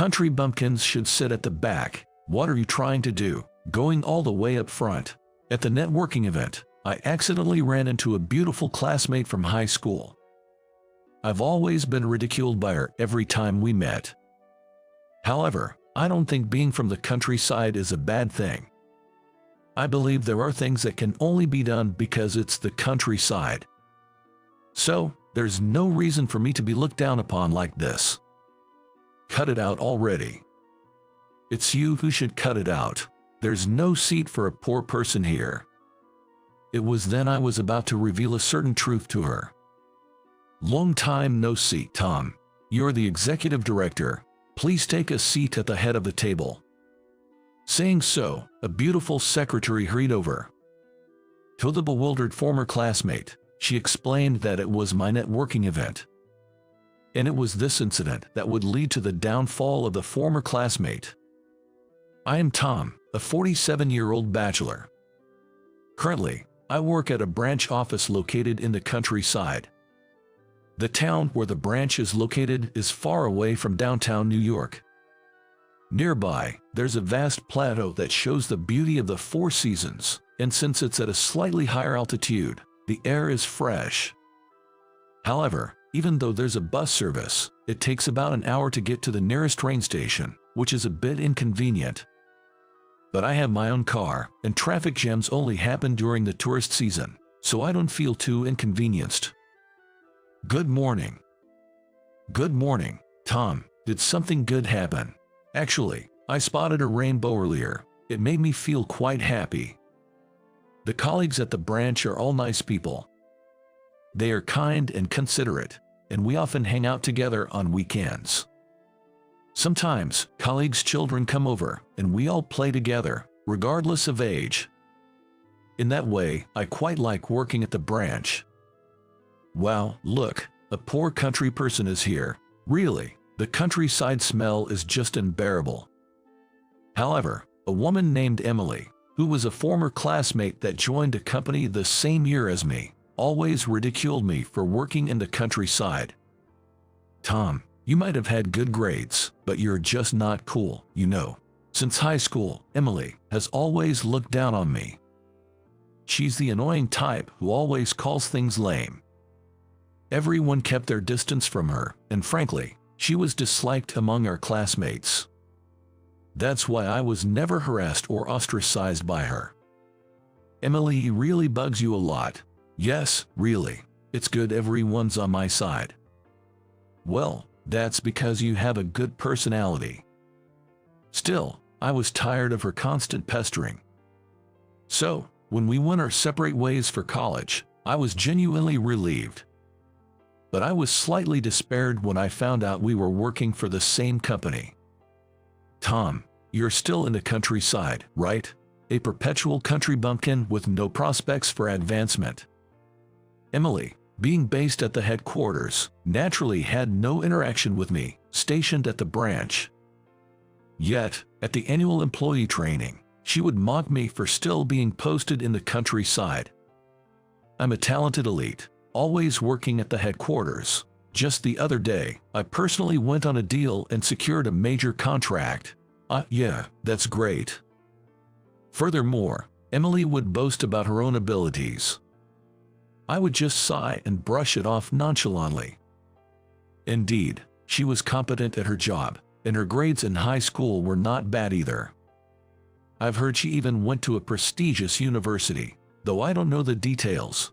country bumpkins should sit at the back. What are you trying to do? Going all the way up front. At the networking event, I accidentally ran into a beautiful classmate from high school. I've always been ridiculed by her every time we met. However, I don't think being from the countryside is a bad thing. I believe there are things that can only be done because it's the countryside. So, there's no reason for me to be looked down upon like this. Cut it out already. It's you who should cut it out. There's no seat for a poor person here. It was then I was about to reveal a certain truth to her. Long time no see, Tom. You're the executive director. Please take a seat at the head of the table. Saying so, a beautiful secretary hurried over. To the bewildered former classmate, she explained that it was my networking event. And it was this incident that would lead to the downfall of the former classmate. I am Tom, a 47-year-old bachelor. Currently, I work at a branch office located in the countryside. The town where the branch is located is far away from downtown New York. Nearby, there's a vast plateau that shows the beauty of the four seasons, and since it's at a slightly higher altitude, the air is fresh. However, even though there's a bus service, it takes about an hour to get to the nearest train station, which is a bit inconvenient. But I have my own car, and traffic jams only happen during the tourist season, so I don't feel too inconvenienced. Good morning. Good morning, Tom. Did something good happen? Actually, I spotted a rainbow earlier. It made me feel quite happy. The colleagues at the branch are all nice people. They are kind and considerate, and we often hang out together on weekends. Sometimes, colleagues' children come over, and we all play together, regardless of age. In that way, I quite like working at the branch. Wow, look, a poor country person is here. Really, the countryside smell is just unbearable. However, a woman named Emily, who was a former classmate that joined a company the same year as me, always ridiculed me for working in the countryside. Tom, you might have had good grades, but you're just not cool, you know. Since high school, Emily has always looked down on me. She's the annoying type who always calls things lame. Everyone kept their distance from her, and frankly, she was disliked among our classmates. That's why I was never harassed or ostracized by her. Emily really bugs you a lot. Yes, really. It's good everyone's on my side. Well, that's because you have a good personality. Still, I was tired of her constant pestering. So, when we went our separate ways for college, I was genuinely relieved. But I was slightly despaired when I found out we were working for the same company. Tom, you're still in the countryside, right? A perpetual country bumpkin with no prospects for advancement. Emily, being based at the headquarters, naturally had no interaction with me, stationed at the branch. Yet, at the annual employee training, she would mock me for still being posted in the countryside. I'm a talented elite, always working at the headquarters. Just the other day, I personally went on a deal and secured a major contract. Yeah, that's great. Furthermore, Emily would boast about her own abilities. I would just sigh and brush it off nonchalantly. Indeed, she was competent at her job, and her grades in high school were not bad either. I've heard she even went to a prestigious university, though I don't know the details.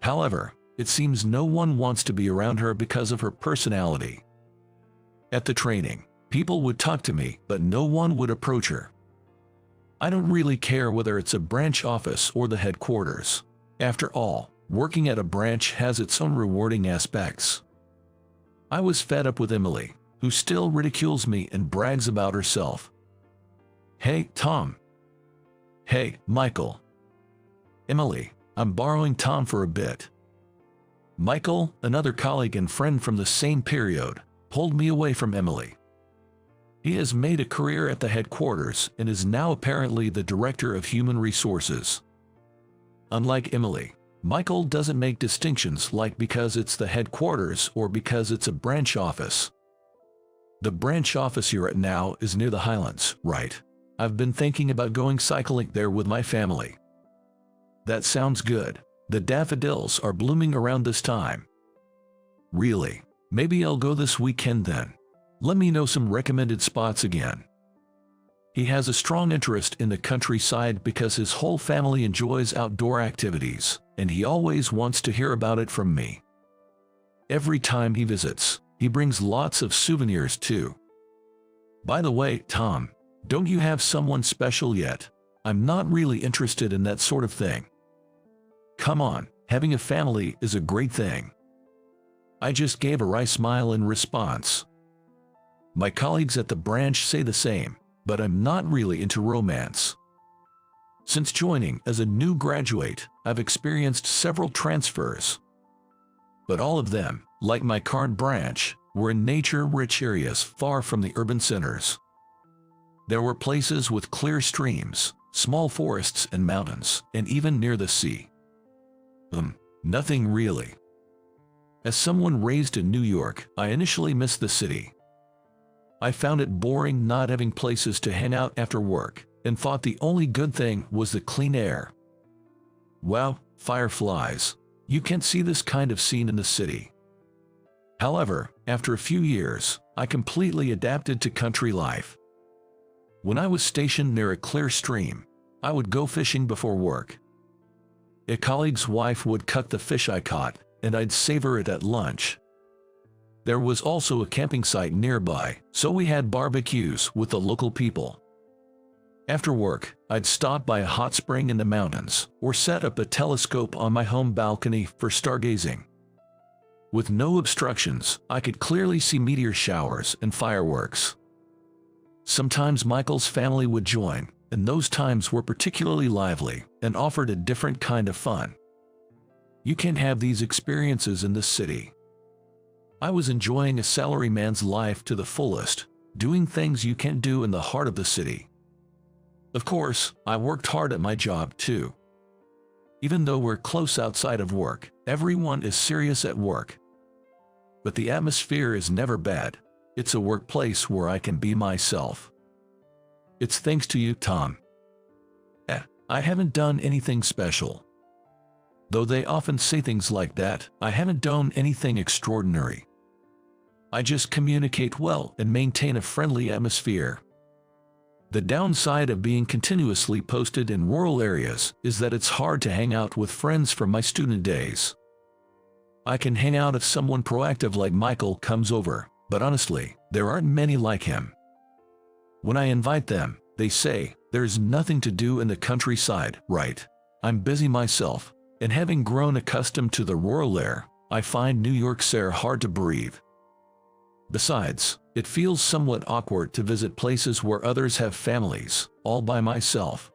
However, it seems no one wants to be around her because of her personality. At the training, people would talk to me, but no one would approach her. I don't really care whether it's a branch office or the headquarters. After all, working at a branch has its own rewarding aspects. I was fed up with Emily, who still ridicules me and brags about herself. Hey, Tom. Hey, Michael. Emily, I'm borrowing Tom for a bit. Michael, another colleague and friend from the same period, pulled me away from Emily. He has made a career at the headquarters and is now apparently the director of human resources. Unlike Emily, Michael doesn't make distinctions like because it's the headquarters or because it's a branch office. The branch office you're at now is near the Highlands, right? I've been thinking about going cycling there with my family. That sounds good. The daffodils are blooming around this time. Really? Maybe I'll go this weekend then. Let me know some recommended spots again. He has a strong interest in the countryside because his whole family enjoys outdoor activities, and he always wants to hear about it from me. Every time he visits, he brings lots of souvenirs too. By the way, Tom, don't you have someone special yet? I'm not really interested in that sort of thing. Come on, having a family is a great thing. I just gave a wry smile in response. My colleagues at the branch say the same, but I'm not really into romance. Since joining as a new graduate, I've experienced several transfers. But all of them, like my current branch, were in nature-rich areas far from the urban centers. There were places with clear streams, small forests and mountains, and even near the sea. Nothing really. As someone raised in New York, I initially missed the city. I found it boring not having places to hang out after work, and thought the only good thing was the clean air. Wow, fireflies. You can't see this kind of scene in the city. However, after a few years, I completely adapted to country life. When I was stationed near a clear stream, I would go fishing before work. A colleague's wife would cook the fish I caught, and I'd savor it at lunch. There was also a camping site nearby, so we had barbecues with the local people. After work, I'd stop by a hot spring in the mountains, or set up a telescope on my home balcony for stargazing. With no obstructions, I could clearly see meteor showers and fireworks. Sometimes Michael's family would join, and those times were particularly lively and offered a different kind of fun. You can't have these experiences in this city. I was enjoying a salaryman's life to the fullest, doing things you can't do in the heart of the city. Of course, I worked hard at my job too. Even though we're close outside of work, everyone is serious at work. But the atmosphere is never bad. It's a workplace where I can be myself. It's thanks to you, Tom. I haven't done anything special. Though they often say things like that, I haven't done anything extraordinary. I just communicate well and maintain a friendly atmosphere. The downside of being continuously posted in rural areas is that it's hard to hang out with friends from my student days. I can hang out if someone proactive like Michael comes over, but honestly, there aren't many like him. When I invite them, they say, "There's nothing to do in the countryside, right?" I'm busy myself, and having grown accustomed to the rural air, I find New York's air hard to breathe. Besides, it feels somewhat awkward to visit places where others have families, all by myself.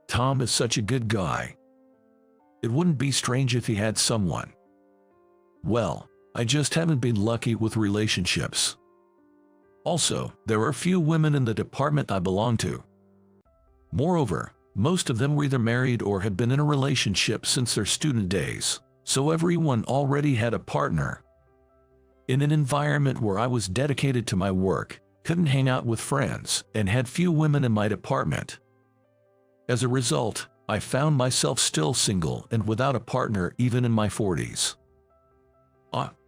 Tom is such a good guy. It wouldn't be strange if he had someone. Well, I just haven't been lucky with relationships. Also, there are few women in the department I belong to. Moreover, most of them were either married or had been in a relationship since their student days, so everyone already had a partner. In an environment where I was dedicated to my work, couldn't hang out with friends, and had few women in my department. As a result, I found myself still single and without a partner even in my 40s.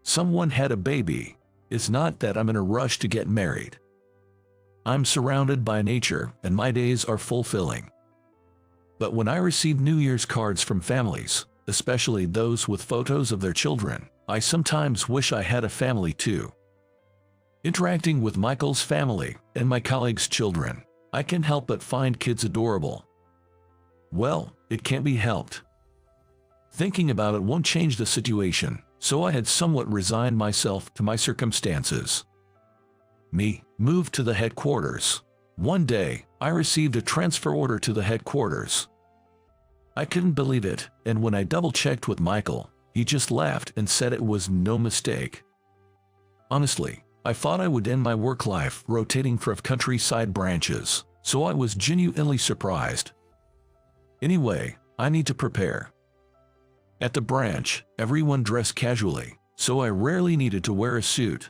Someone had a baby. It's not that I'm in a rush to get married. I'm surrounded by nature and my days are fulfilling. But when I receive New Year's cards from families, especially those with photos of their children, I sometimes wish I had a family too. Interacting with Michael's family and my colleagues' children, I can't help but find kids adorable. Well, it can't be helped. Thinking about it won't change the situation, so I had somewhat resigned myself to my circumstances. Moved to the headquarters. One day, I received a transfer order to the headquarters. I couldn't believe it, and when I double-checked with Michael, he just laughed and said it was no mistake. Honestly, I thought I would end my work life rotating from countryside branches, so I was genuinely surprised. Anyway, I need to prepare. At the branch, everyone dressed casually, so I rarely needed to wear a suit.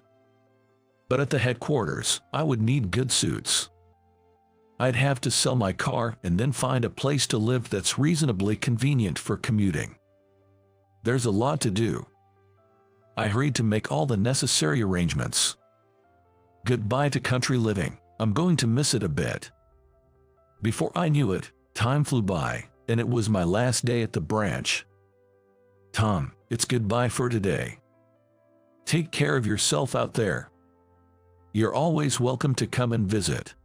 But at the headquarters, I would need good suits. I'd have to sell my car and then find a place to live that's reasonably convenient for commuting. There's a lot to do. I hurried to make all the necessary arrangements. Goodbye to country living. I'm going to miss it a bit. Before I knew it, time flew by, and it was my last day at the branch. Tom, it's goodbye for today. Take care of yourself out there. You're always welcome to come and visit.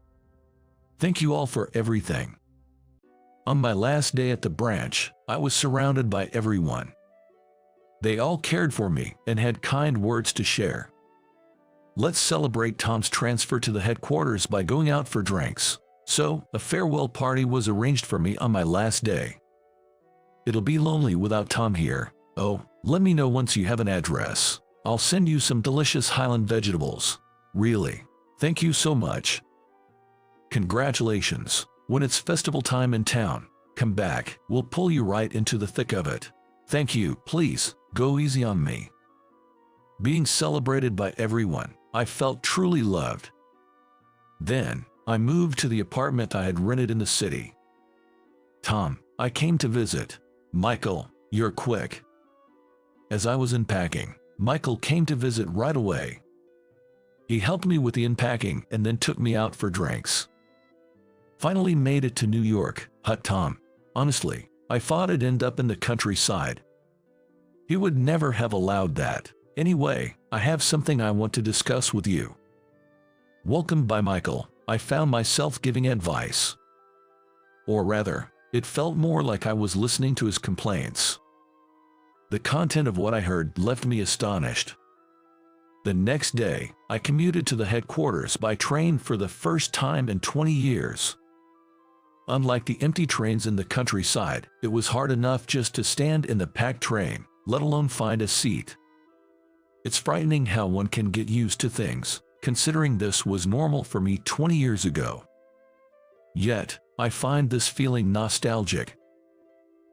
Thank you all for everything. On my last day at the branch, I was surrounded by everyone. They all cared for me and had kind words to share. Let's celebrate Tom's transfer to the headquarters by going out for drinks. So, a farewell party was arranged for me on my last day. It'll be lonely without Tom here. Oh, let me know once you have an address. I'll send you some delicious Highland vegetables. Really. Thank you so much. Congratulations. When it's festival time in town, come back. We'll pull you right into the thick of it. Thank you. Please, go easy on me. Being celebrated by everyone, I felt truly loved. Then, I moved to the apartment I had rented in the city. Tom, I came to visit. Michael, you're quick. As I was unpacking, Michael came to visit right away. He helped me with the unpacking and then took me out for drinks. Finally made it to New York. Tom. Honestly, I thought I'd end up in the countryside. He would never have allowed that. Anyway, I have something I want to discuss with you. Welcomed by Michael, I found myself giving advice. Or rather, it felt more like I was listening to his complaints. The content of what I heard left me astonished. The next day, I commuted to the headquarters by train for the first time in 20 years. Unlike the empty trains in the countryside, it was hard enough just to stand in the packed train, let alone find a seat. It's frightening how one can get used to things, considering this was normal for me 20 years ago. Yet, I find this feeling nostalgic.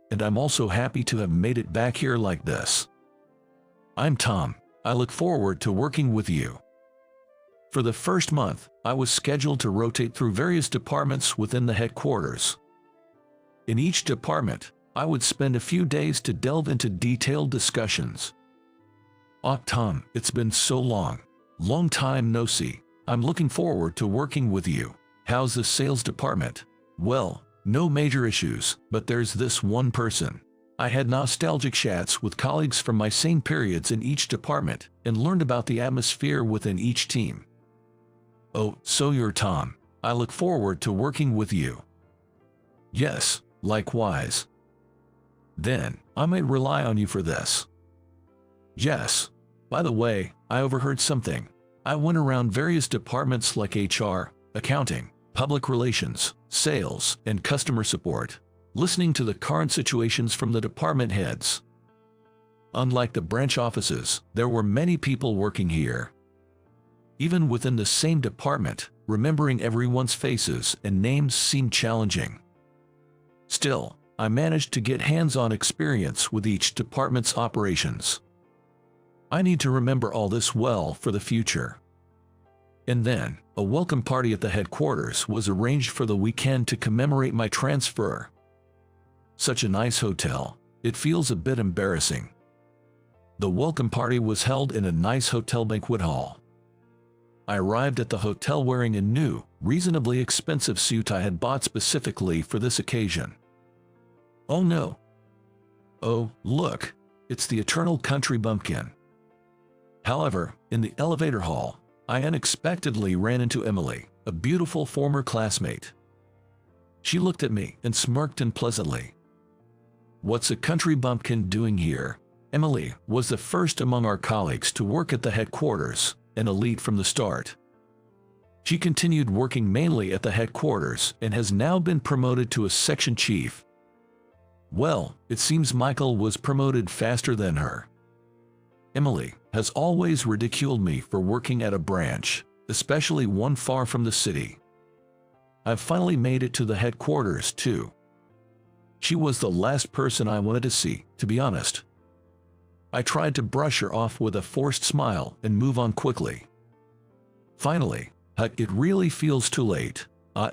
And I'm also happy to have made it back here like this. I'm Tom. I look forward to working with you. For the first month, I was scheduled to rotate through various departments within the headquarters. In each department, I would spend a few days to delve into detailed discussions. Tom, it's been so long. Long time no see. I'm looking forward to working with you. How's the sales department? Well, no major issues, but there's this one person. I had nostalgic chats with colleagues from my same periods in each department and learned about the atmosphere within each team. Oh, so you're Tom. I look forward to working with you. Yes, likewise. Then, I might rely on you for this. Yes. By the way, I overheard something. I went around various departments like HR, accounting, public relations, sales, and customer support, listening to the current situations from the department heads. Unlike the branch offices, there were many people working here. Even within the same department, remembering everyone's faces and names seemed challenging. Still, I managed to get hands-on experience with each department's operations. I need to remember all this well for the future. And then, a welcome party at the headquarters was arranged for the weekend to commemorate my transfer. Such a nice hotel, it feels a bit embarrassing. The welcome party was held in a nice hotel banquet hall. I arrived at the hotel wearing a new, reasonably expensive suit I had bought specifically for this occasion. Oh no! Oh, look! It's the eternal country bumpkin. However, in the elevator hall, I unexpectedly ran into Emily, a beautiful former classmate. She looked at me and smirked unpleasantly. What's a country bumpkin doing here? Emily was the first among our colleagues to work at the headquarters, an elite from the start. She continued working mainly at the headquarters and has now been promoted to a section chief. Well, it seems Michael was promoted faster than her. Emily has always ridiculed me for working at a branch, especially one far from the city. I've finally made it to the headquarters too. She was the last person I wanted to see, to be honest. I tried to brush her off with a forced smile and move on quickly. Finally, it really feels too late.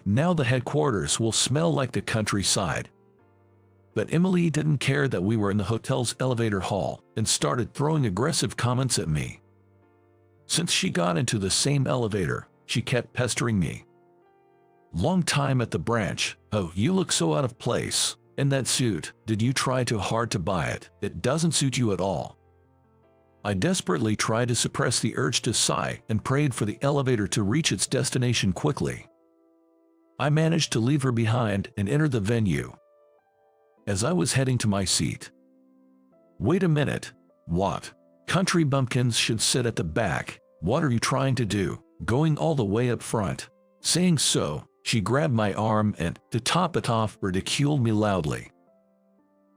Now the headquarters will smell like the countryside. But Emily didn't care that we were in the hotel's elevator hall and started throwing aggressive comments at me. Since she got into the same elevator, she kept pestering me. Long time at the branch. Oh, you look so out of place. And that suit, did you try too hard to buy it? It doesn't suit you at all. I desperately tried to suppress the urge to sigh and prayed for the elevator to reach its destination quickly. I managed to leave her behind and enter the venue. As I was heading to my seat. Wait a minute. What? Country bumpkins should sit at the back. What are you trying to do? Going all the way up front. Saying so, she grabbed my arm and, to top it off, ridiculed me loudly.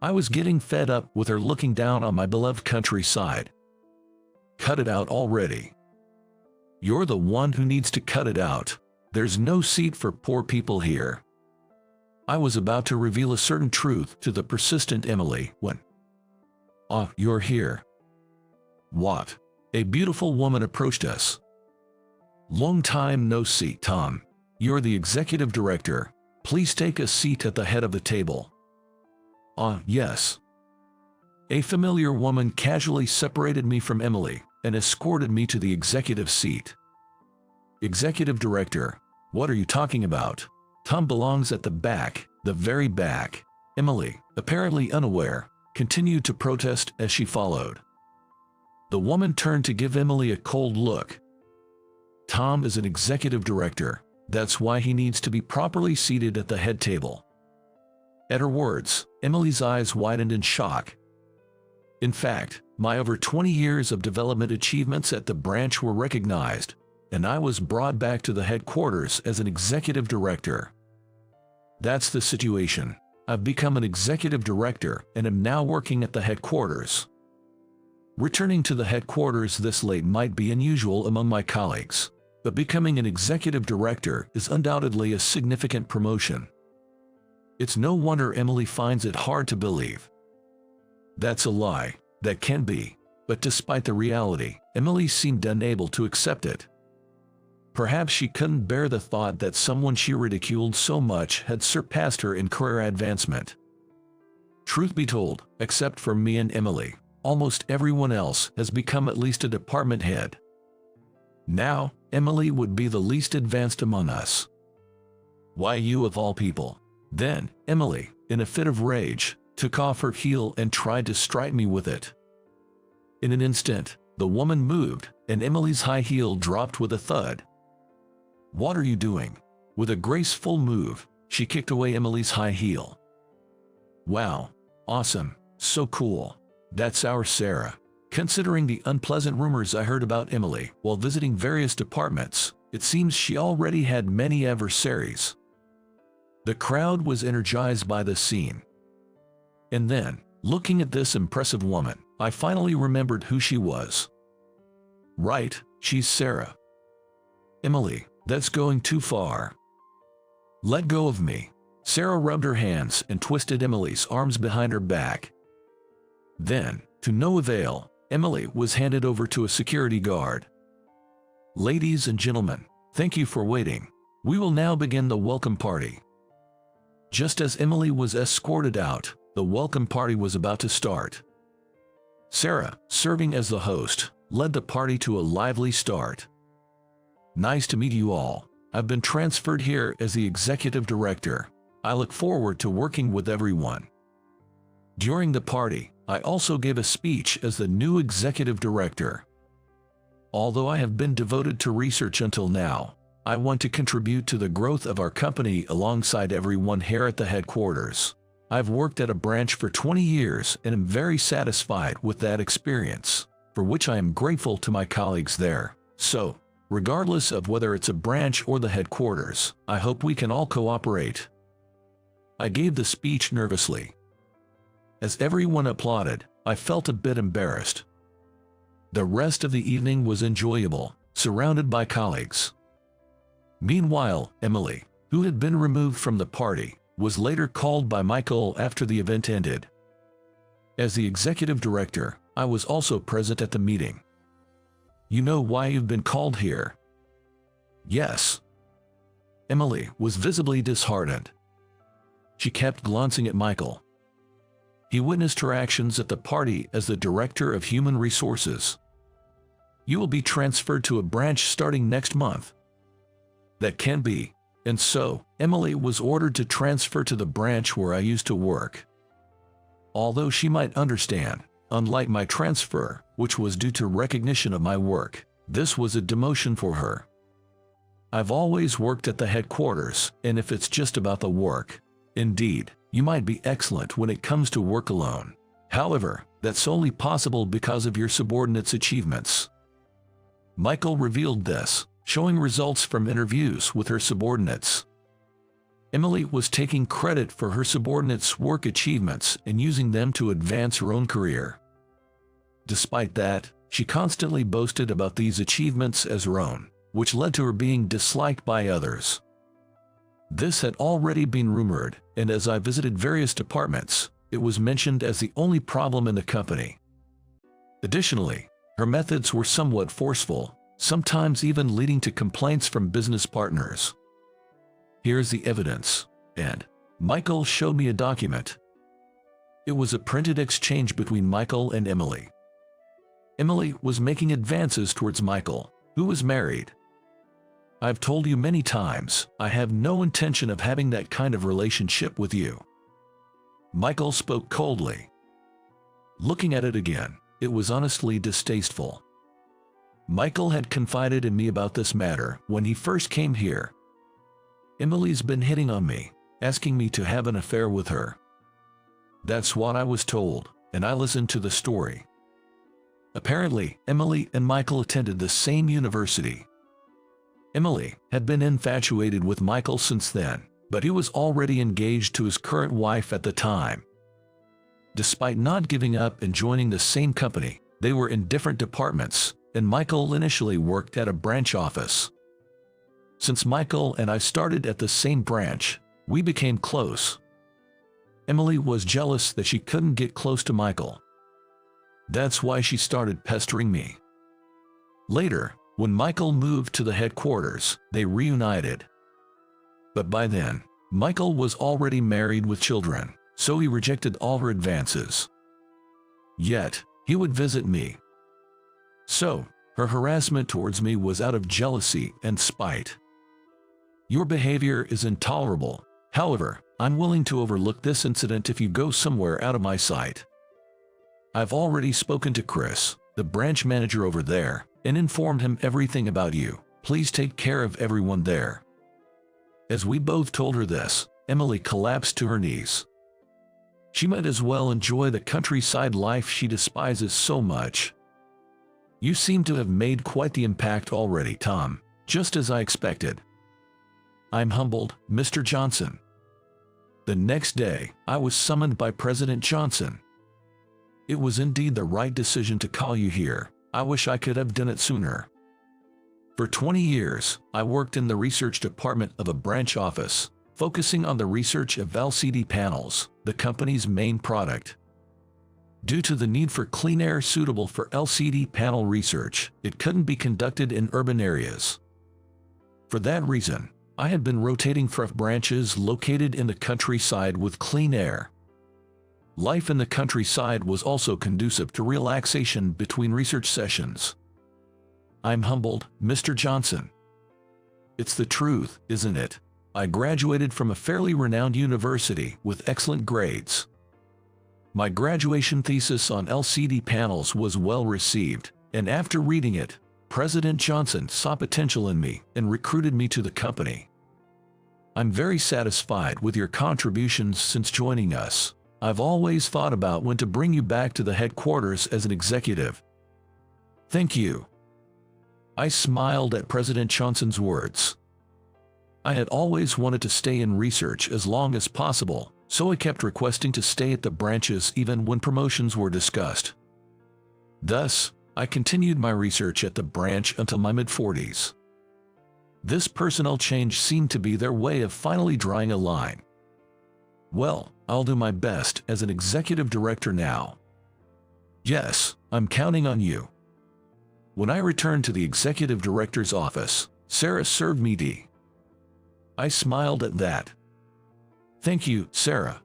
I was getting fed up with her looking down on my beloved countryside. Cut it out already. You're the one who needs to cut it out. There's no seat for poor people here. I was about to reveal a certain truth to the persistent Emily when, you're here. What? A beautiful woman approached us. Long time no see, Tom. You're the executive director. Please take a seat at the head of the table. Yes. A familiar woman casually separated me from Emily and escorted me to the executive seat. Executive director, what are you talking about? Tom belongs at the back, the very back. Emily, apparently unaware, continued to protest as she followed. The woman turned to give Emily a cold look. Tom is an executive director. That's why he needs to be properly seated at the head table. At her words, Emily's eyes widened in shock. In fact, my over 20 years of development achievements at the branch were recognized, and I was brought back to the headquarters as an executive director. That's the situation. I've become an executive director and am now working at the headquarters. Returning to the headquarters this late might be unusual among my colleagues, but becoming an executive director is undoubtedly a significant promotion. It's no wonder Emily finds it hard to believe. That's a lie. That can be. But despite the reality, Emily seemed unable to accept it. Perhaps she couldn't bear the thought that someone she ridiculed so much had surpassed her in career advancement. Truth be told, except for me and Emily, almost everyone else has become at least a department head. Now, Emily would be the least advanced among us. Why you of all people? Then, Emily, in a fit of rage, took off her heel and tried to strike me with it. In an instant, the woman moved, and Emily's high heel dropped with a thud. What are you doing? With a graceful move, she kicked away Emily's high heel. Wow, awesome, so cool. That's our Sarah. Considering the unpleasant rumors I heard about Emily while visiting various departments, it seems she already had many adversaries. The crowd was energized by the scene. And then, looking at this impressive woman, I finally remembered who she was. Right, she's Sarah. Emily, that's going too far. Let go of me. Sarah rubbed her hands and twisted Emily's arms behind her back. Then, to no avail, Emily was handed over to a security guard. Ladies and gentlemen, thank you for waiting. We will now begin the welcome party. Just as Emily was escorted out, the welcome party was about to start. Sarah, serving as the host, led the party to a lively start. Nice to meet you all. I've been transferred here as the executive director. I look forward to working with everyone. During the party, I also gave a speech as the new executive director. Although I have been devoted to research until now, I want to contribute to the growth of our company alongside everyone here at the headquarters. I've worked at a branch for 20 years and am very satisfied with that experience, for which I am grateful to my colleagues there. So, regardless of whether it's a branch or the headquarters, I hope we can all cooperate. I gave the speech nervously. As everyone applauded, I felt a bit embarrassed. The rest of the evening was enjoyable, surrounded by colleagues. Meanwhile, Emily, who had been removed from the party, was later called by Michael after the event ended. As the executive director, I was also present at the meeting. You know why you've been called here? Yes. Emily was visibly disheartened. She kept glancing at Michael. He witnessed her actions at the party as the Director of Human Resources. You will be transferred to a branch starting next month. That can be. And so, Emily was ordered to transfer to the branch where I used to work. Although she might understand, unlike my transfer, which was due to recognition of my work, this was a demotion for her. I've always worked at the headquarters, and if it's just about the work, indeed, you might be excellent when it comes to work alone. However, that's only possible because of your subordinates' achievements. Michael revealed this, showing results from interviews with her subordinates. Emily was taking credit for her subordinates' work achievements and using them to advance her own career. Despite that, she constantly boasted about these achievements as her own, which led to her being disliked by others. This had already been rumored, and as I visited various departments, it was mentioned as the only problem in the company. Additionally, her methods were somewhat forceful, sometimes even leading to complaints from business partners. Here's the evidence, and Michael showed me a document. It was a printed exchange between Michael and Emily. Emily was making advances towards Michael, who was married. I've told you many times, I have no intention of having that kind of relationship with you. Michael spoke coldly. Looking at it again, it was honestly distasteful. Michael had confided in me about this matter when he first came here. Emily's been hitting on me, asking me to have an affair with her. That's what I was told, and I listened to the story. Apparently, Emily and Michael attended the same university. Emily had been infatuated with Michael since then, but he was already engaged to his current wife at the time. Despite not giving up and joining the same company, they were in different departments, and Michael initially worked at a branch office. Since Michael and I started at the same branch, we became close. Emily was jealous that she couldn't get close to Michael. That's why she started pestering me. Later, when Michael moved to the headquarters, they reunited. But by then, Michael was already married with children, so he rejected all her advances. Yet, he would visit me. So, her harassment towards me was out of jealousy and spite. Your behavior is intolerable. However, I'm willing to overlook this incident if you go somewhere out of my sight. I've already spoken to Chris, the branch manager over there, and informed him everything about you. Please take care of everyone there. As we both told her this, Emily collapsed to her knees. She might as well enjoy the countryside life she despises so much. You seem to have made quite the impact already, Tom, just as I expected. I'm humbled, Mr. Johnson. The next day, I was summoned by President Johnson. It was indeed the right decision to call you here. I wish I could have done it sooner. For 20 years, I worked in the research department of a branch office, focusing on the research of LCD panels, the company's main product. Due to the need for clean air suitable for LCD panel research, it couldn't be conducted in urban areas. For that reason, I had been rotating from branches located in the countryside with clean air. Life in the countryside was also conducive to relaxation between research sessions. I'm humbled, Mr. Johnson. It's the truth, isn't it? I graduated from a fairly renowned university with excellent grades. My graduation thesis on LCD panels was well received, and after reading it, President Johnson saw potential in me and recruited me to the company. I'm very satisfied with your contributions since joining us. I've always thought about when to bring you back to the headquarters as an executive. Thank you. I smiled at President Johnson's words. I had always wanted to stay in research as long as possible, so I kept requesting to stay at the branches even when promotions were discussed. Thus, I continued my research at the branch until my mid-40s. This personnel change seemed to be their way of finally drawing a line. Well, I'll do my best as an executive director now. Yes, I'm counting on you. When I returned to the executive director's office, Sarah served me tea. I smiled at that. Thank you, Sarah.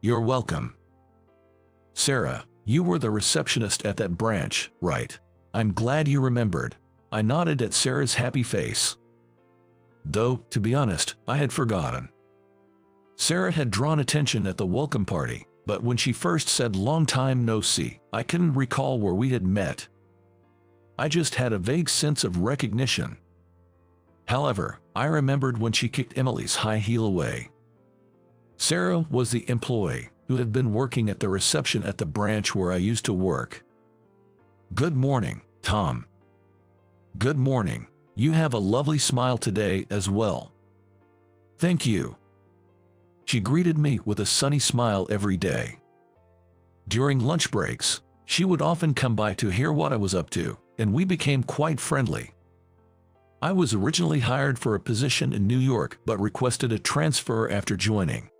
You're welcome. Sarah, you were the receptionist at that branch, right? I'm glad you remembered. I nodded at Sarah's happy face. Though, to be honest, I had forgotten. Sarah had drawn attention at the welcome party, but when she first said long time no see, I couldn't recall where we had met. I just had a vague sense of recognition. However, I remembered when she kicked Emily's high heel away. Sarah was the employee who had been working at the reception at the branch where I used to work. Good morning, Tom. Good morning. You have a lovely smile today as well. Thank you. She greeted me with a sunny smile every day. During lunch breaks, she would often come by to hear what I was up to, and we became quite friendly. I was originally hired for a position in New York but requested a transfer after joining.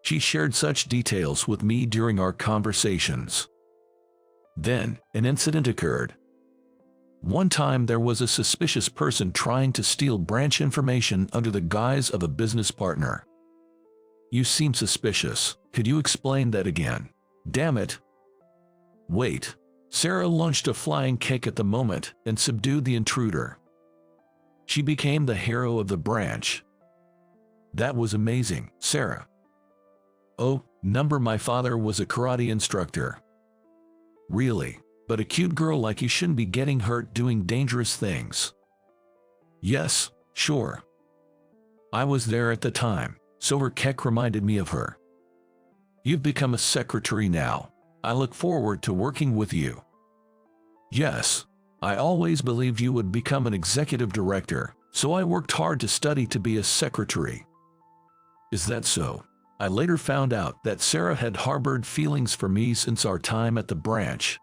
She shared such details with me during our conversations. Then, an incident occurred. One time there was a suspicious person trying to steal branch information under the guise of a business partner. You seem suspicious. Could you explain that again? Damn it. Wait. Sarah launched a flying kick at the moment and subdued the intruder. She became the hero of the branch. That was amazing, Sarah. Oh, my father was a karate instructor. Really? But a cute girl like you shouldn't be getting hurt doing dangerous things. Yes, sure. I was there at the time, so her kick reminded me of her. You've become a secretary now. I look forward to working with you. Yes, I always believed you would become an executive director, so I worked hard to study to be a secretary. Is that so? I later found out that Sarah had harbored feelings for me since our time at the branch.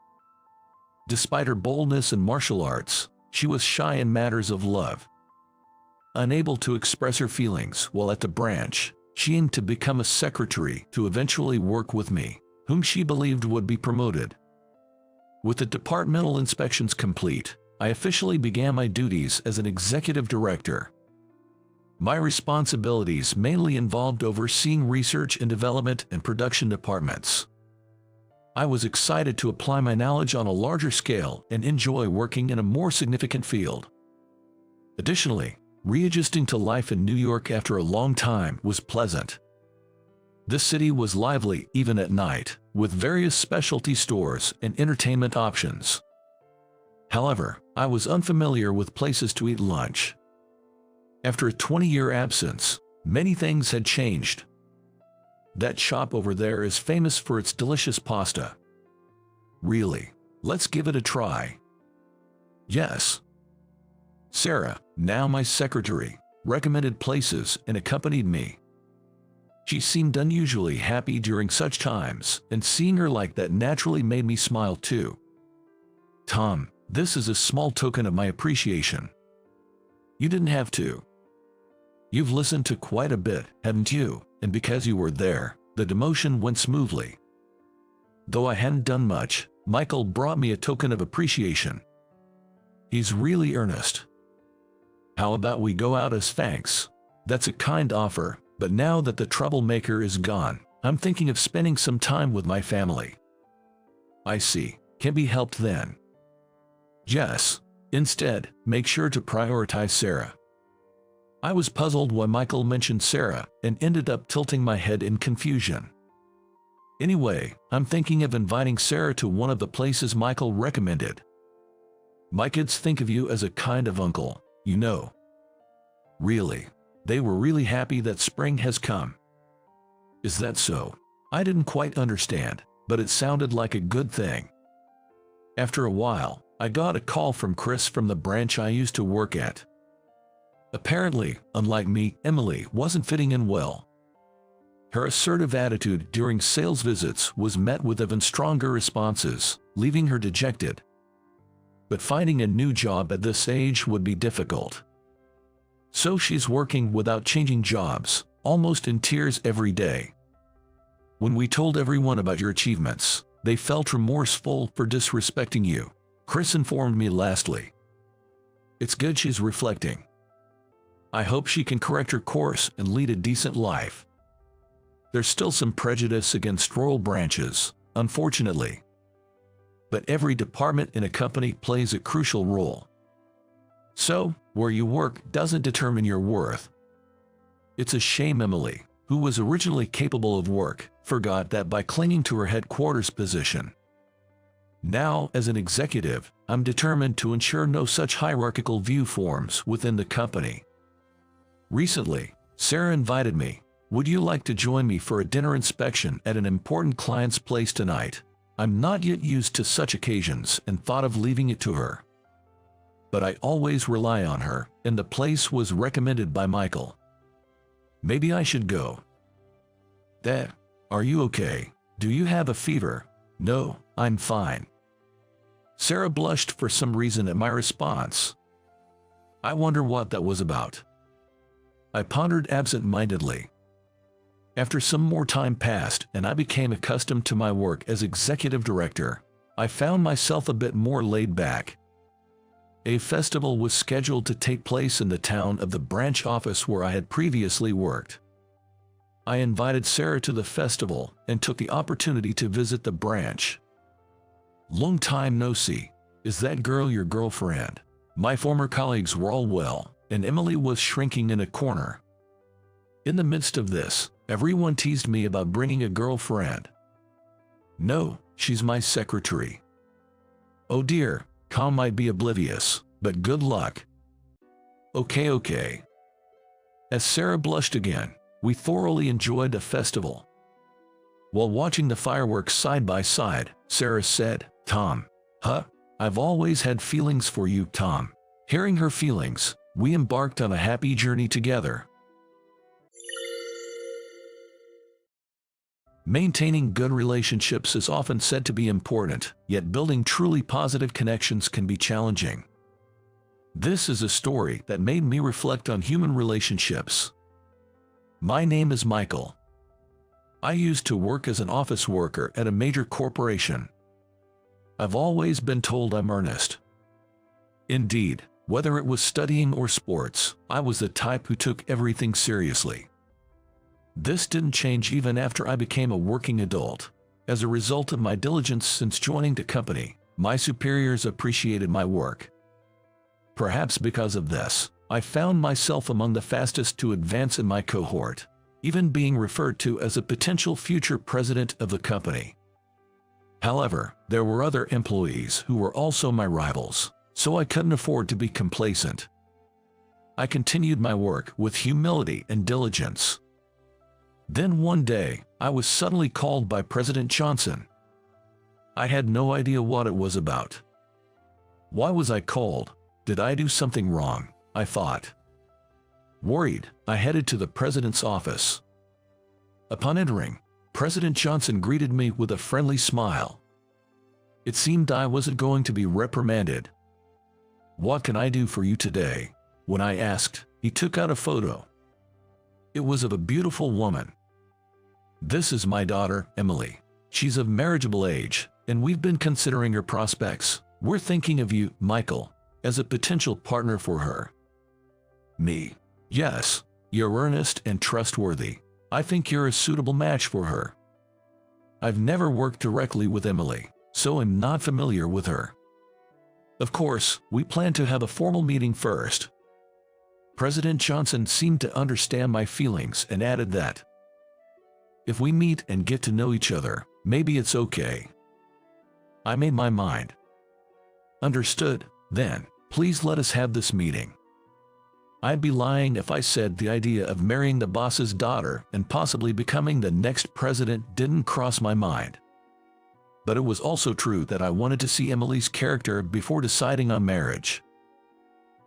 Despite her boldness in martial arts, she was shy in matters of love. Unable to express her feelings while at the branch, she aimed to become a secretary to eventually work with me, whom she believed would be promoted. With the departmental inspections complete, I officially began my duties as an executive director. My responsibilities mainly involved overseeing research and development and production departments. I was excited to apply my knowledge on a larger scale and enjoy working in a more significant field. Additionally, readjusting to life in New York after a long time was pleasant. This city was lively even at night, with various specialty stores and entertainment options. However, I was unfamiliar with places to eat lunch. After a 20-year absence, many things had changed. That shop over there is famous for its delicious pasta. Really? Let's give it a try. Yes. Sarah, now my secretary, recommended places and accompanied me. She seemed unusually happy during such times, and seeing her like that naturally made me smile too. Tom, this is a small token of my appreciation. You didn't have to. You've listened to quite a bit, haven't you? And because you were there, the demotion went smoothly. Though I hadn't done much, Michael brought me a token of appreciation. He's really earnest. How about we go out as thanks? That's a kind offer, but now that the troublemaker is gone, I'm thinking of spending some time with my family. I see. Can be helped then. Yes. Instead, make sure to prioritize Sarah. I was puzzled when Michael mentioned Sarah and ended up tilting my head in confusion. Anyway, I'm thinking of inviting Sarah to one of the places Michael recommended. My kids think of you as a kind of uncle, you know. Really. They were really happy that spring has come. Is that so? I didn't quite understand, but it sounded like a good thing. After a while, I got a call from Chris from the branch I used to work at. Apparently, unlike me, Emily wasn't fitting in well. Her assertive attitude during sales visits was met with even stronger responses, leaving her dejected. But finding a new job at this age would be difficult. So she's working without changing jobs, almost in tears every day. When we told everyone about your achievements, they felt remorseful for disrespecting you, Chris informed me lastly. It's good she's reflecting. I hope she can correct her course and lead a decent life. There's still some prejudice against royal branches, unfortunately. But every department in a company plays a crucial role. So, where you work doesn't determine your worth. It's a shame Emily, who was originally capable of work, forgot that by clinging to her headquarters position. Now, as an executive, I'm determined to ensure no such hierarchical view forms within the company. Recently, Sarah invited me. Would you like to join me for a dinner inspection at an important client's place tonight? I'm not yet used to such occasions and thought of leaving it to her. But I always rely on her, and the place was recommended by Michael. Maybe I should go. Dad, are you okay? Do you have a fever? No, I'm fine. Sarah blushed for some reason at my response. I wonder what that was about. I pondered absent-mindedly. After some more time passed and I became accustomed to my work as executive director, I found myself a bit more laid back. A festival was scheduled to take place in the town of the branch office where I had previously worked. I invited Sarah to the festival and took the opportunity to visit the branch. Long time no see. Is that girl your girlfriend? My former colleagues were all well, and Emily was shrinking in a corner. In the midst of this, everyone teased me about bringing a girlfriend. No, she's my secretary. Oh dear, Tom might be oblivious, but good luck. Okay. As Sarah blushed again, we thoroughly enjoyed the festival. While watching the fireworks side by side, Sarah said, Tom. I've always had feelings for you, Tom. Hearing her feelings, we embarked on a happy journey together. Maintaining good relationships is often said to be important, yet building truly positive connections can be challenging. This is a story that made me reflect on human relationships. My name is Michael. I used to work as an office worker at a major corporation. I've always been told I'm earnest. Indeed, whether it was studying or sports, I was the type who took everything seriously. This didn't change even after I became a working adult. As a result of my diligence since joining the company, my superiors appreciated my work. Perhaps because of this, I found myself among the fastest to advance in my cohort, even being referred to as a potential future president of the company. However, there were other employees who were also my rivals, so I couldn't afford to be complacent. I continued my work with humility and diligence. Then one day, I was suddenly called by President Johnson. I had no idea what it was about. Why was I called? Did I do something wrong? I thought. Worried, I headed to the president's office. Upon entering, President Johnson greeted me with a friendly smile. It seemed I wasn't going to be reprimanded. What can I do for you today? When I asked, he took out a photo. It was of a beautiful woman. This is my daughter, Emily. She's of marriageable age, and we've been considering her prospects. We're thinking of you, Michael, as a potential partner for her. Me. Yes, you're earnest and trustworthy. I think you're a suitable match for her. I've never worked directly with Emily, so I'm not familiar with her. Of course, we plan to have a formal meeting first. President Johnson seemed to understand my feelings and added that if we meet and get to know each other, maybe it's okay. I made my mind. Understood, then, please let us have this meeting. I'd be lying if I said the idea of marrying the boss's daughter and possibly becoming the next president didn't cross my mind. But it was also true that I wanted to see Emily's character before deciding on marriage.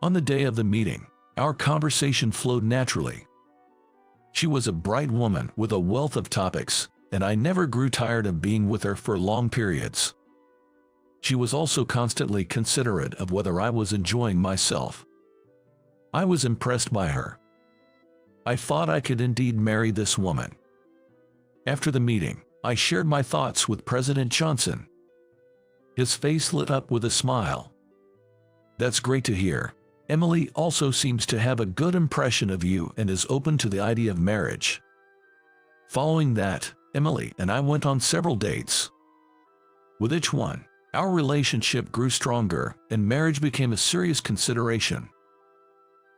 On the day of the meeting, our conversation flowed naturally. She was a bright woman with a wealth of topics, and I never grew tired of being with her for long periods. She was also constantly considerate of whether I was enjoying myself. I was impressed by her. I thought I could indeed marry this woman. After the meeting, I shared my thoughts with President Johnson. His face lit up with a smile. That's great to hear. Emily also seems to have a good impression of you and is open to the idea of marriage. Following that, Emily and I went on several dates. With each one, our relationship grew stronger and marriage became a serious consideration.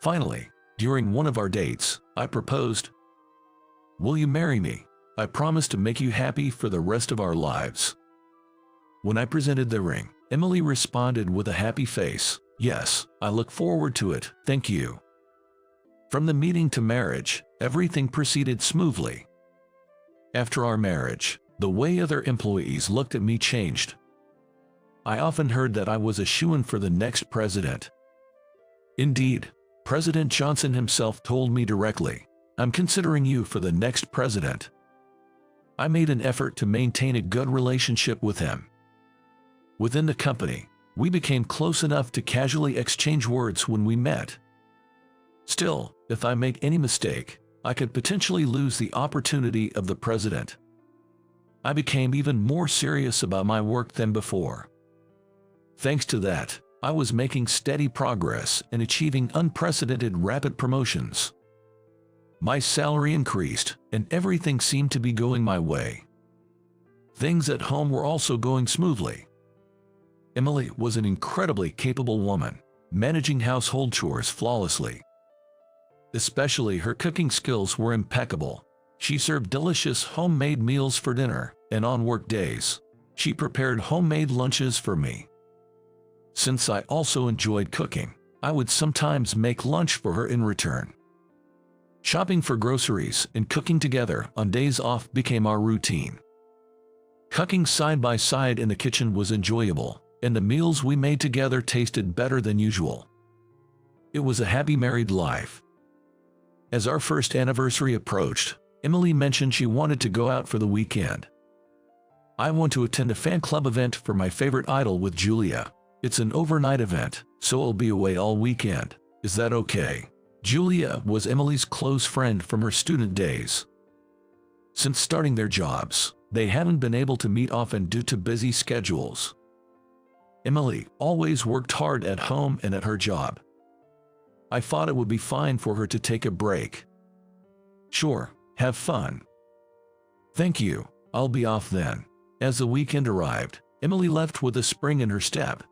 Finally, during one of our dates, I proposed. "Will you marry me? I promise to make you happy for the rest of our lives." When I presented the ring, Emily responded with a happy face, "Yes, I look forward to it, thank you." From the meeting to marriage, everything proceeded smoothly. After our marriage, the way other employees looked at me changed. I often heard that I was a shoo-in for the next president. Indeed, President Johnson himself told me directly, "I'm considering you for the next president." I made an effort to maintain a good relationship with him. Within the company, we became close enough to casually exchange words when we met. Still, if I make any mistake, I could potentially lose the opportunity of the president. I became even more serious about my work than before. Thanks to that, I was making steady progress and achieving unprecedented rapid promotions. My salary increased, and everything seemed to be going my way. Things at home were also going smoothly. Emily was an incredibly capable woman, managing household chores flawlessly. Especially her cooking skills were impeccable. She served delicious homemade meals for dinner, and on work days, she prepared homemade lunches for me. Since I also enjoyed cooking, I would sometimes make lunch for her in return. Shopping for groceries and cooking together on days off became our routine. Cooking side by side in the kitchen was enjoyable, and the meals we made together tasted better than usual. It was a happy married life. As our first anniversary approached, Emily mentioned she wanted to go out for the weekend. "I want to attend a fan club event for my favorite idol with Julia. It's an overnight event, so I'll be away all weekend. Is that okay?" Julia was Emily's close friend from her student days. Since starting their jobs, they haven't been able to meet often due to busy schedules. Emily always worked hard at home and at her job. I thought it would be fine for her to take a break. "Sure, have fun." "Thank you, I'll be off then." As the weekend arrived, Emily left with a spring in her step.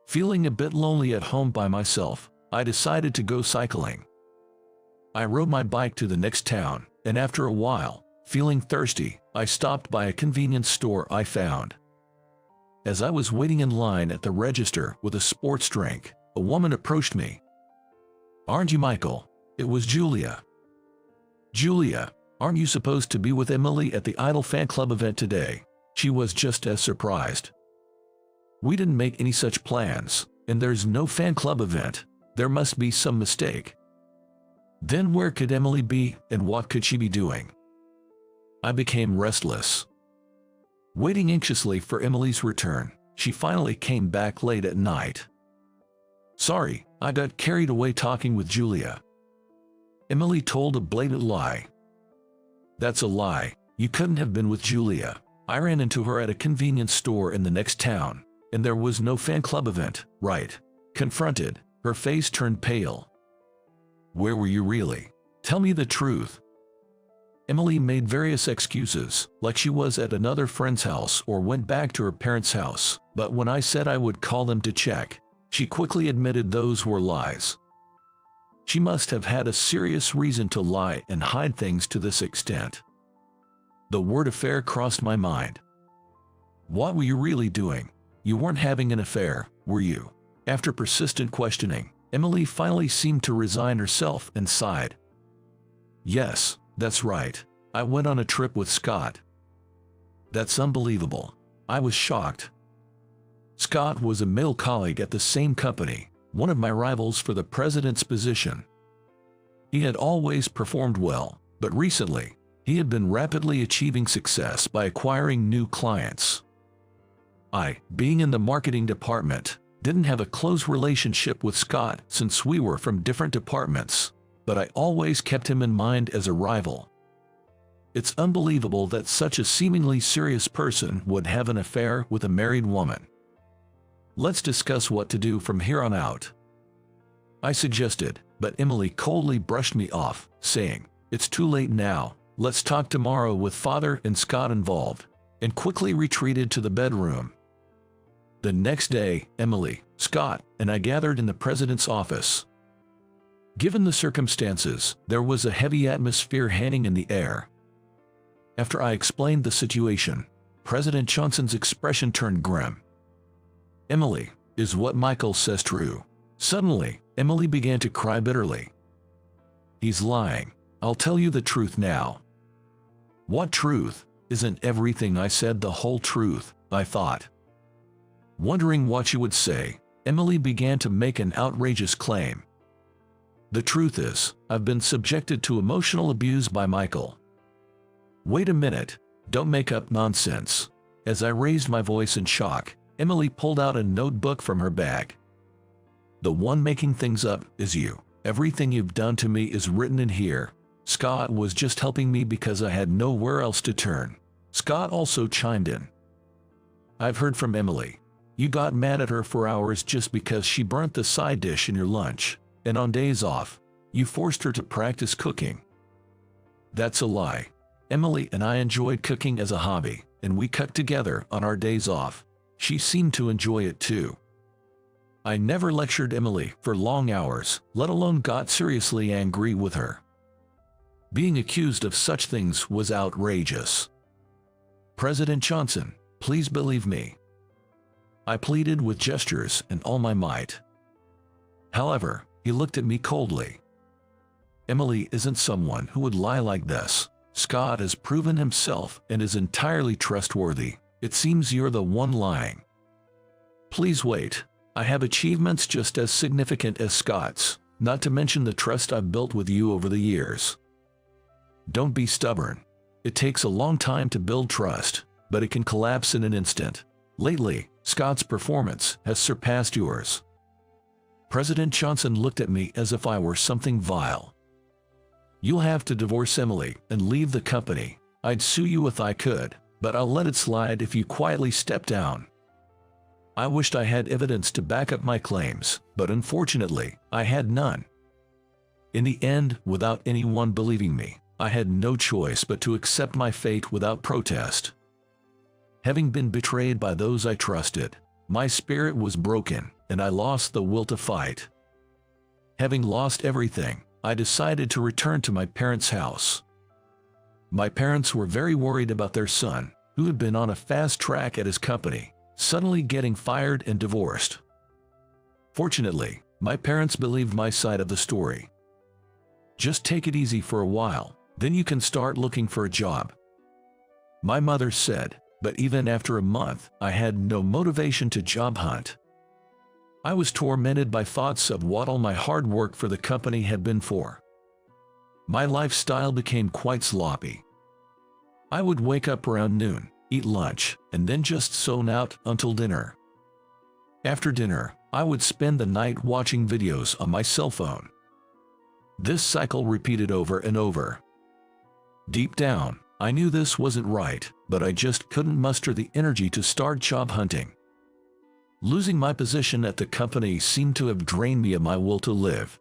Feeling a bit lonely at home by myself, I decided to go cycling. I rode my bike to the next town, and after a while, feeling thirsty, I stopped by a convenience store I found. As I was waiting in line at the register with a sports drink, a woman approached me. "Aren't you Michael?" It was Julia. "Julia, aren't you supposed to be with Emily at the Idol fan club event today?" She was just as surprised. "We didn't make any such plans, and there's no fan club event. There must be some mistake." Then where could Emily be, and what could she be doing? I became restless. Waiting anxiously for Emily's return, she finally came back late at night. "Sorry, I got carried away talking with Julia." Emily told a blatant lie. "That's a lie. You couldn't have been with Julia. I ran into her at a convenience store in the next town, and there was no fan club event, right?" Confronted, her face turned pale. "Where were you really? Tell me the truth." Emily made various excuses, like she was at another friend's house or went back to her parents' house, but when I said I would call them to check, she quickly admitted those were lies. She must have had a serious reason to lie and hide things to this extent. The word affair crossed my mind. What were you really doing? You weren't having an affair, were you? After persistent questioning, Emily finally seemed to resign herself and sighed. "Yes, that's right. I went on a trip with Scott." "That's unbelievable." I was shocked. Scott was a male colleague at the same company, one of my rivals for the president's position. He had always performed well, but recently, he had been rapidly achieving success by acquiring new clients. I, being in the marketing department, didn't have a close relationship with Scott since we were from different departments, but I always kept him in mind as a rival. It's unbelievable that such a seemingly serious person would have an affair with a married woman. Let's discuss what to do from here on out. I suggested, but Emily coldly brushed me off, saying, "It's too late now, let's talk tomorrow," with Father and Scott involved, and quickly retreated to the bedroom. The next day, Emily, Scott, and I gathered in the president's office. Given the circumstances, there was a heavy atmosphere hanging in the air. After I explained the situation, President Johnson's expression turned grim. "Emily, is what Michael says true?" Suddenly, Emily began to cry bitterly. "He's lying. I'll tell you the truth now." "What truth? Isn't everything I said the whole truth?" I thought. Wondering what she would say, Emily began to make an outrageous claim. "The truth is, I've been subjected to emotional abuse by Michael." "Wait a minute, don't make up nonsense." As I raised my voice in shock, Emily pulled out a notebook from her bag. "The one making things up is you. Everything you've done to me is written in here. Scott was just helping me because I had nowhere else to turn." Scott also chimed in. "I've heard from Emily. You got mad at her for hours just because she burnt the side dish in your lunch, and on days off, you forced her to practice cooking." "That's a lie. Emily and I enjoyed cooking as a hobby, and we cooked together on our days off. She seemed to enjoy it too." I never lectured Emily for long hours, let alone got seriously angry with her. Being accused of such things was outrageous. "President Johnson, please believe me," I pleaded with gestures and all my might. However, he looked at me coldly. "Emily isn't someone who would lie like this. Scott has proven himself and is entirely trustworthy. It seems you're the one lying." "Please wait. I have achievements just as significant as Scott's, not to mention the trust I've built with you over the years." "Don't be stubborn. It takes a long time to build trust, but it can collapse in an instant. Lately, Scott's performance has surpassed yours." President Johnson looked at me as if I were something vile. "You'll have to divorce Emily and leave the company. I'd sue you if I could, but I'll let it slide if you quietly step down." I wished I had evidence to back up my claims, but unfortunately, I had none. In the end, without anyone believing me, I had no choice but to accept my fate without protest. Having been betrayed by those I trusted, my spirit was broken, and I lost the will to fight. Having lost everything, I decided to return to my parents' house. My parents were very worried about their son, who had been on a fast track at his company, suddenly getting fired and divorced. Fortunately, my parents believed my side of the story. "Just take it easy for a while, then you can start looking for a job," my mother said, but even after a month, I had no motivation to job hunt. I was tormented by thoughts of what all my hard work for the company had been for. My lifestyle became quite sloppy. I would wake up around noon, eat lunch, and then just zone out until dinner. After dinner, I would spend the night watching videos on my cell phone. This cycle repeated over and over. Deep down, I knew this wasn't right, but I just couldn't muster the energy to start job hunting. Losing my position at the company seemed to have drained me of my will to live.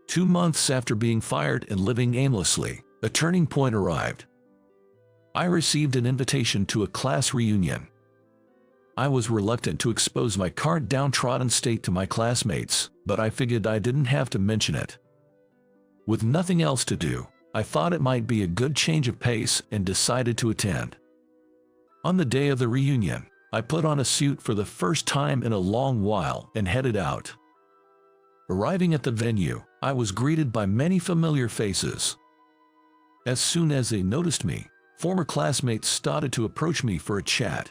2 months after being fired and living aimlessly, a turning point arrived. I received an invitation to a class reunion. I was reluctant to expose my current downtrodden state to my classmates, but I figured I didn't have to mention it. With nothing else to do, I thought it might be a good change of pace and decided to attend. On the day of the reunion, I put on a suit for the first time in a long while and headed out. Arriving at the venue, I was greeted by many familiar faces. As soon as they noticed me, former classmates started to approach me for a chat.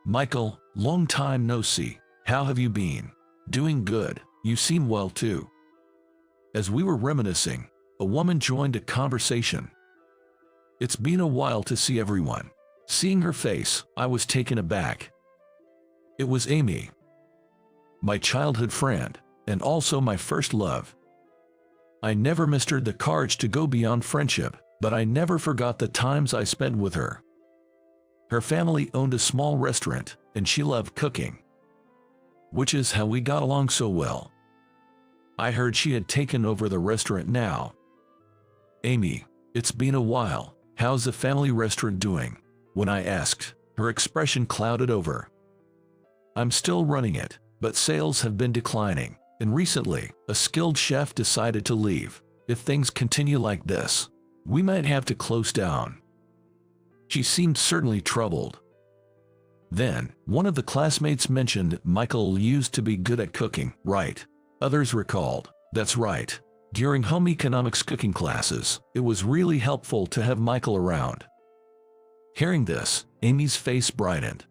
"Michael, long time no see. How have you been?" "Doing good. You seem well too." As we were reminiscing, a woman joined a conversation. "It's been a while to see everyone." Seeing her face, I was taken aback. It was Amy, my childhood friend, and also my first love. I never mustered the courage to go beyond friendship, but I never forgot the times I spent with her. Her family owned a small restaurant, and she loved cooking, which is how we got along so well. I heard she had taken over the restaurant now. Amy, it's been a while. How's the family restaurant doing? When I asked, her expression clouded over. I'm still running it, but sales have been declining, and recently, a skilled chef decided to leave. If things continue like this, we might have to close down. She seemed certainly troubled. Then, one of the classmates mentioned Michael used to be good at cooking, right? Others recalled, that's right. During home economics cooking classes, it was really helpful to have Michael around. Hearing this, Amy's face brightened.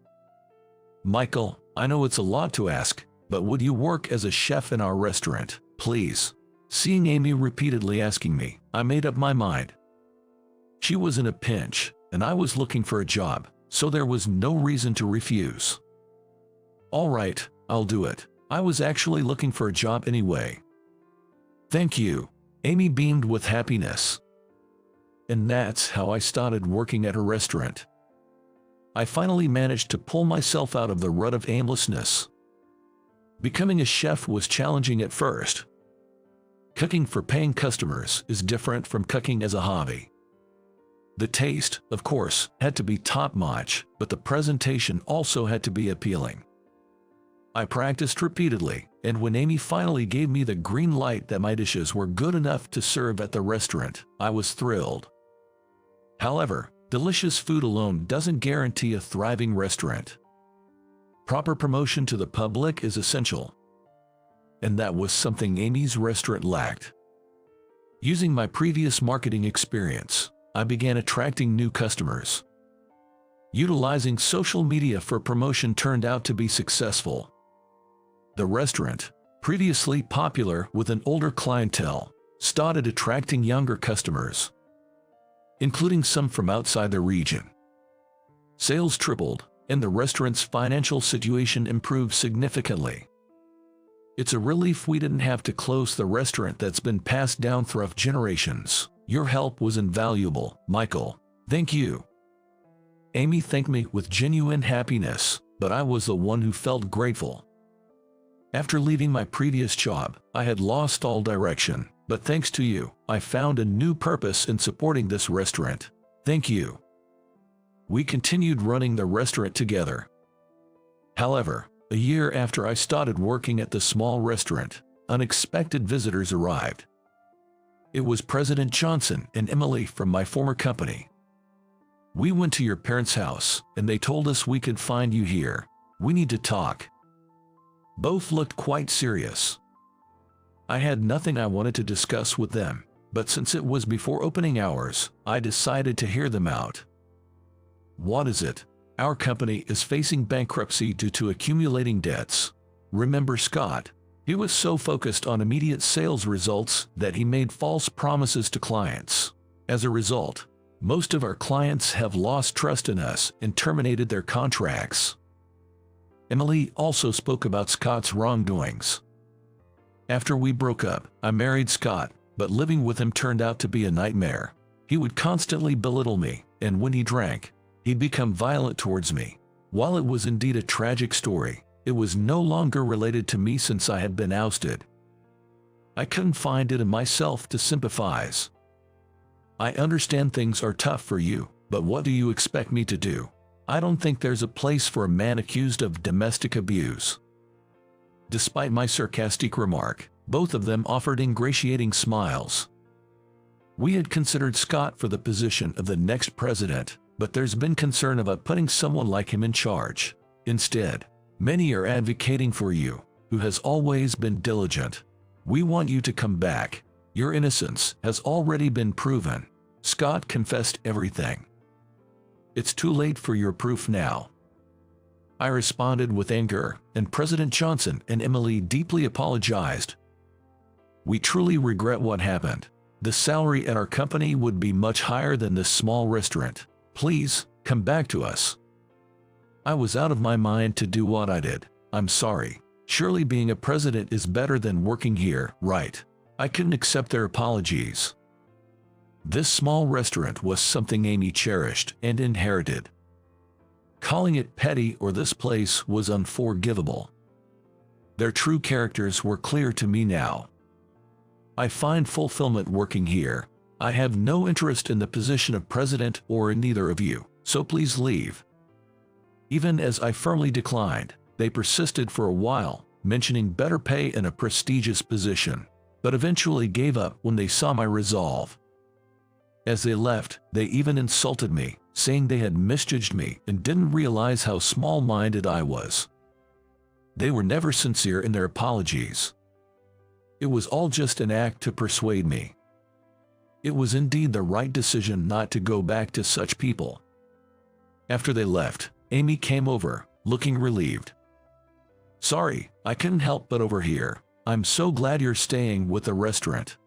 Michael, I know it's a lot to ask, but would you work as a chef in our restaurant, please? Seeing Amy repeatedly asking me, I made up my mind. She was in a pinch, and I was looking for a job, so there was no reason to refuse. All right, I'll do it. I was actually looking for a job anyway. Thank you. Amy beamed with happiness. And that's how I started working at her restaurant. I finally managed to pull myself out of the rut of aimlessness. Becoming a chef was challenging at first. Cooking for paying customers is different from cooking as a hobby. The taste, of course, had to be top-notch, but the presentation also had to be appealing. I practiced repeatedly, and when Amy finally gave me the green light that my dishes were good enough to serve at the restaurant, I was thrilled. However, delicious food alone doesn't guarantee a thriving restaurant. Proper promotion to the public is essential. And that was something Amy's restaurant lacked. Using my previous marketing experience, I began attracting new customers. Utilizing social media for promotion turned out to be successful. The restaurant, previously popular with an older clientele, started attracting younger customers, including some from outside the region. Sales tripled, and the restaurant's financial situation improved significantly. It's a relief we didn't have to close the restaurant that's been passed down through generations. Your help was invaluable, Michael. Thank you. Amy thanked me with genuine happiness, but I was the one who felt grateful. After leaving my previous job, I had lost all direction, but thanks to you, I found a new purpose in supporting this restaurant. Thank you. We continued running the restaurant together. However, a year after I started working at the small restaurant, unexpected visitors arrived. It was President Johnson and Emily from my former company. We went to your parents' house, and they told us we could find you here. We need to talk. Both looked quite serious. I had nothing I wanted to discuss with them, but since it was before opening hours, I decided to hear them out. What is it? Our company is facing bankruptcy due to accumulating debts. Remember Scott? He was so focused on immediate sales results that he made false promises to clients. As a result, most of our clients have lost trust in us and terminated their contracts. Emily also spoke about Scott's wrongdoings. After we broke up, I married Scott, but living with him turned out to be a nightmare. He would constantly belittle me, and when he drank, he'd become violent towards me. While it was indeed a tragic story, it was no longer related to me since I had been ousted. I couldn't find it in myself to sympathize. I understand things are tough for you, but what do you expect me to do? I don't think there's a place for a man accused of domestic abuse. Despite my sarcastic remark, both of them offered ingratiating smiles. We had considered Scott for the position of the next president, but there's been concern about putting someone like him in charge. Instead, many are advocating for you, who has always been diligent. We want you to come back. Your innocence has already been proven. Scott confessed everything. It's too late for your proof now. I responded with anger, and President Johnson and Emily deeply apologized. We truly regret what happened. The salary at our company would be much higher than this small restaurant. Please, come back to us. I was out of my mind to do what I did. I'm sorry. Surely being a president is better than working here, right? I couldn't accept their apologies. This small restaurant was something Amy cherished and inherited. Calling it petty or this place was unforgivable. Their true characters were clear to me now. I find fulfillment working here. I have no interest in the position of president or in neither of you, so please leave." Even as I firmly declined, they persisted for a while, mentioning better pay and a prestigious position, but eventually gave up when they saw my resolve. As they left, they even insulted me, saying they had misjudged me and didn't realize how small-minded I was. They were never sincere in their apologies. It was all just an act to persuade me. It was indeed the right decision not to go back to such people. After they left, Amy came over, looking relieved. "Sorry, I couldn't help but overhear. I'm so glad you're staying with the restaurant.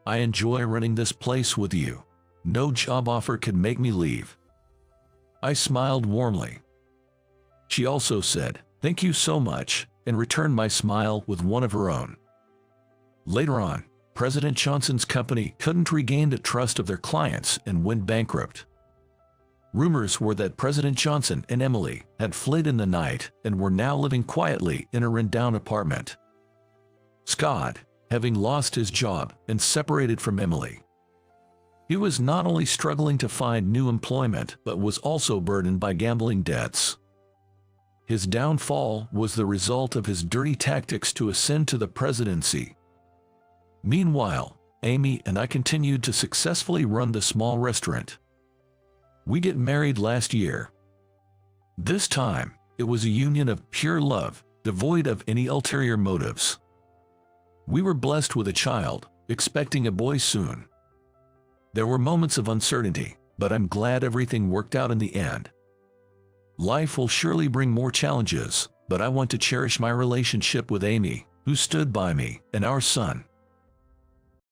I enjoy running this place with you. No job offer could make me leave." I smiled warmly. She also said, "Thank you so much," and returned my smile with one of her own. Later on, President Johnson's company couldn't regain the trust of their clients and went bankrupt. Rumors were that President Johnson and Emily had fled in the night and were now living quietly in a rundown apartment. Scott, having lost his job and separated from Emily, he was not only struggling to find new employment but was also burdened by gambling debts. His downfall was the result of his dirty tactics to ascend to the presidency. Meanwhile, Amy and I continued to successfully run the small restaurant. We get married last year. This time, it was a union of pure love, devoid of any ulterior motives. We were blessed with a child, expecting a boy soon. There were moments of uncertainty, but I'm glad everything worked out in the end. Life will surely bring more challenges, but I want to cherish my relationship with Amy, who stood by me, and our son.